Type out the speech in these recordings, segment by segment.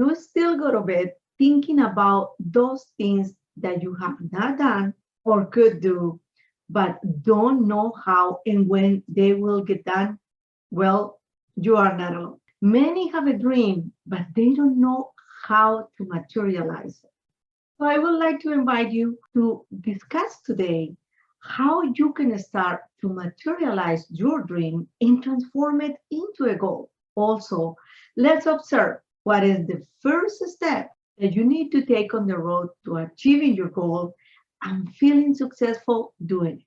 You still go to bed thinking about those things that you have not done or could do, but don't know how and when they will get done. Well, you are not alone. Many have a dream, but they don't know how to materialize it. So I would like to invite you to discuss today how you can start to materialize your dream and transform it into a goal. Also, let's observe what is the first step that you need to take on the road to achieving your goal and feeling successful doing it.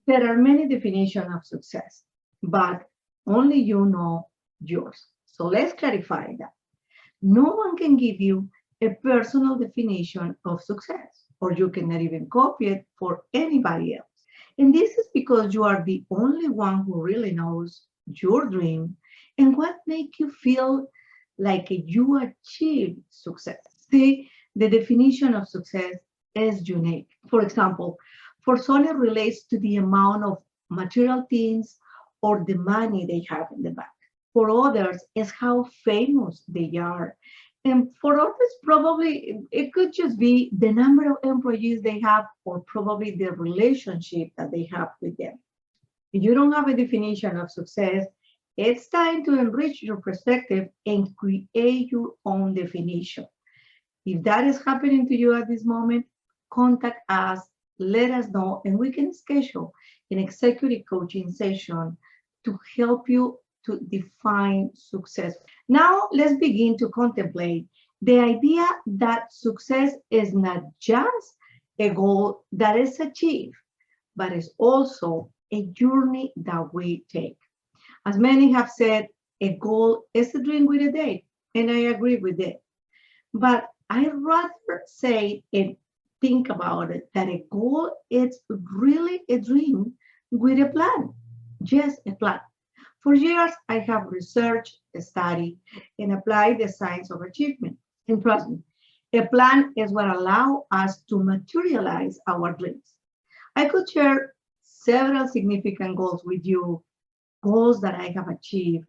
There are many definitions of success, but only you know yours. So let's clarify that. No one can give you a personal definition of success, or you cannot even copy it for anybody else. And this is because you are the only one who really knows your dream and what makes you feel like you achieved success. See, the definition of success is unique. For example, for some it relates to the amount of material things or the money they have in the bank. For others, it's how famous they are. And for others, probably it could just be the number of employees they have or probably the relationship that they have with them. If you don't have a definition of success, it's time to enrich your perspective and create your own definition. If that is happening to you at this moment, contact us, let us know, and we can schedule an executive coaching session to help you to define success. Now, let's begin to contemplate the idea that success is not just a goal that is achieved, but is also a journey that we take. As many have said, a goal is a dream with a date, and I agree with it. But I'd rather say and think about it that a goal is really a dream with a plan, just a plan. For years, I have researched, studied, and applied the science of achievement. And trust me, a plan is what allows us to materialize our dreams. I could share several significant goals with you, goals that I have achieved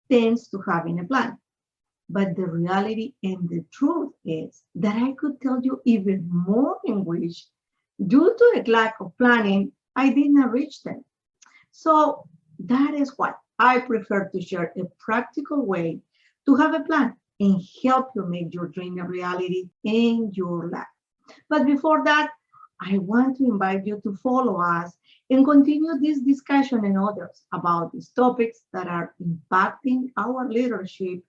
thanks to having a plan. But the reality and the truth is that I could tell you even more in which, due to a lack of planning, I did not reach them. So that is why I prefer to share a practical way to have a plan and help you make your dream a reality in your life. But before that, I want to invite you to follow us and continue this discussion and others about these topics that are impacting our leadership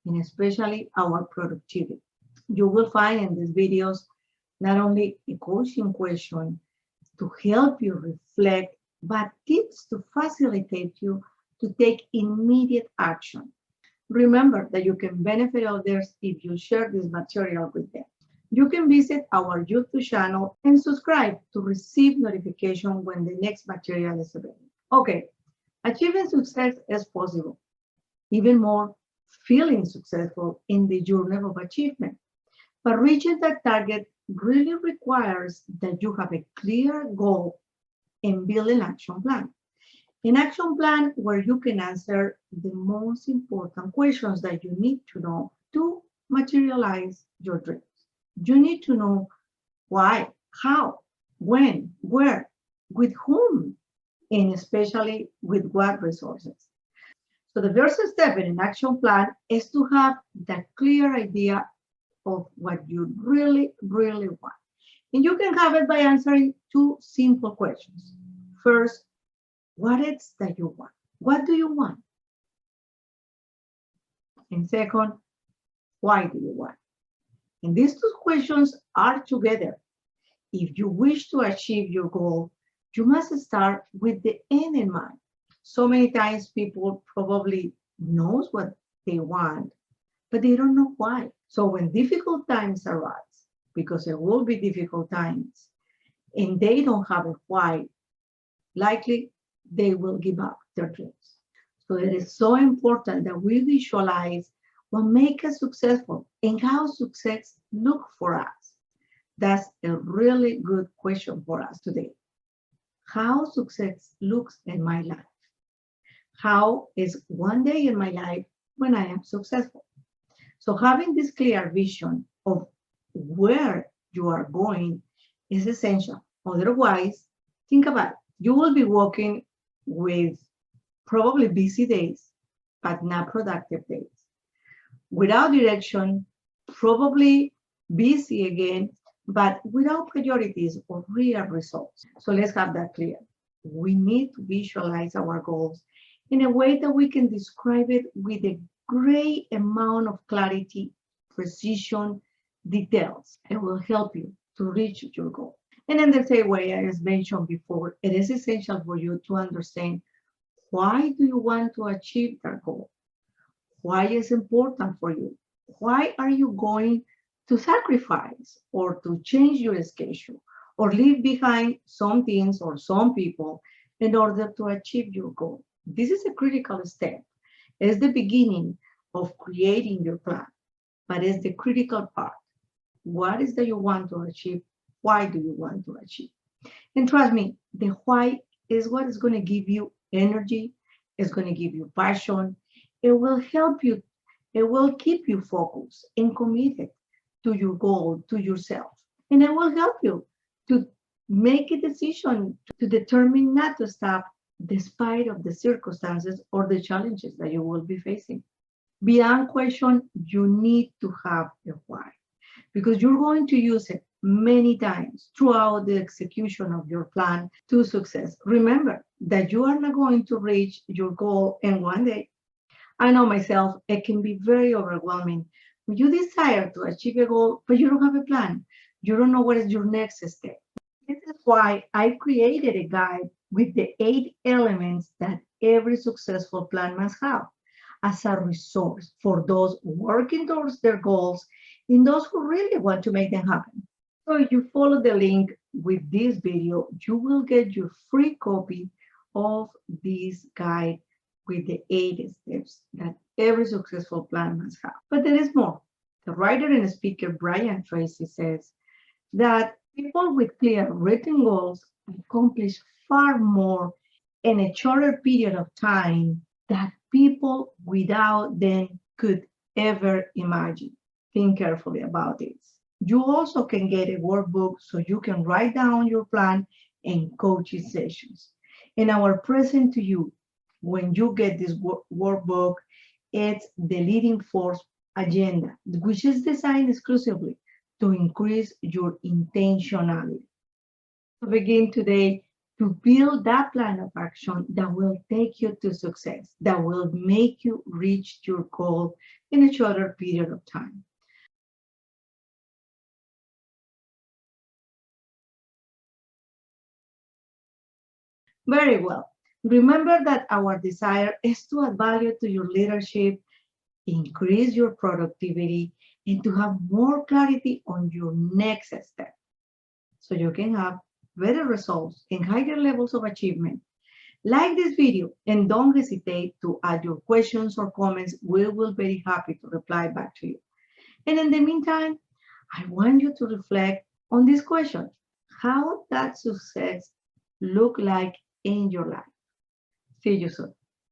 and especially our productivity. You will find in these videos not only a coaching question to help you reflect, but tips to facilitate you to take immediate action. Remember that you can benefit others if you share this material with them. You can visit our YouTube channel and subscribe to receive notification when the next material is available. Okay, achieving success is possible. Even more, feeling successful in the journey of achievement. But reaching that target really requires that you have a clear goal and build an action plan. An action plan where you can answer the most important questions that you need to know to materialize your dreams. You need to know why, how, when, where, with whom, and especially with what resources. So the first step in an action plan is to have that clear idea of what you really, really want. And you can have it by answering two simple questions. First, what is that you want? What do you want? And second, why do you want? And these two questions are together. If you wish to achieve your goal, you must start with the end in mind. So many times people probably knows what they want, but they don't know why. So when difficult times arise, because there will be difficult times, and they don't have a why, likely they will give up their dreams. So it is so important that we visualize what makes us successful and how success look for us. That's a really good question for us today. how success looks in my life. How is one day in my life when I am successful? So having this clear vision of where you are going is essential. Otherwise, think about it. You will be working with probably busy days, but not productive days. Without direction, probably busy again, but without priorities or real results. So let's have that clear. We need to visualize our goals in a way that we can describe it with a great amount of clarity, precision, details. It will help you to reach your goal. And in the same way, as mentioned before, it is essential for you to understand why do you want to achieve that goal? Why is important for you? Why are you going to sacrifice or to change your schedule or leave behind some things or some people in order to achieve your goal? This is a critical step. It's the beginning of creating your plan, but it's the critical part. What is that you want to achieve? Why do you want to achieve? And trust me, the why is what is going to give you energy, it's going to give you passion, it will help you, it will keep you focused and committed to your goal, to yourself. And it will help you to make a decision to determine not to stop despite of the circumstances or the challenges that you will be facing. Beyond question, you need to have a why because you're going to use it many times throughout the execution of your plan to success. Remember that you are not going to reach your goal in one day. I know myself, it can be very overwhelming. When you desire to achieve a goal, but you don't have a plan, you don't know what is your next step. This is why I created a guide with the 8 elements that every successful plan must have as a resource for those working towards their goals and those who really want to make them happen. So if you follow the link with this video, you will get your free copy of this guide with the 8 steps that every successful plan must have. But there is more. The writer and speaker Brian Tracy says that people with clear written goals accomplish far more in a shorter period of time than people without them could ever imagine. Think carefully about this. You also can get a workbook so you can write down your plan and coaching sessions. In our present to you, when you get this workbook, it's the Leading Force Agenda, which is designed exclusively to increase your intentionality. To begin today, to build that plan of action that will take you to success, that will make you reach your goal in a shorter period of time. Very well. Remember that our desire is to add value to your leadership, increase your productivity, and to have more clarity on your next step so you can have better results and higher levels of achievement. Like this video and don't hesitate to add your questions or comments. We will be very happy to reply back to you. And in the meantime, I want you to reflect on this question. How does success look like in your life? See you soon.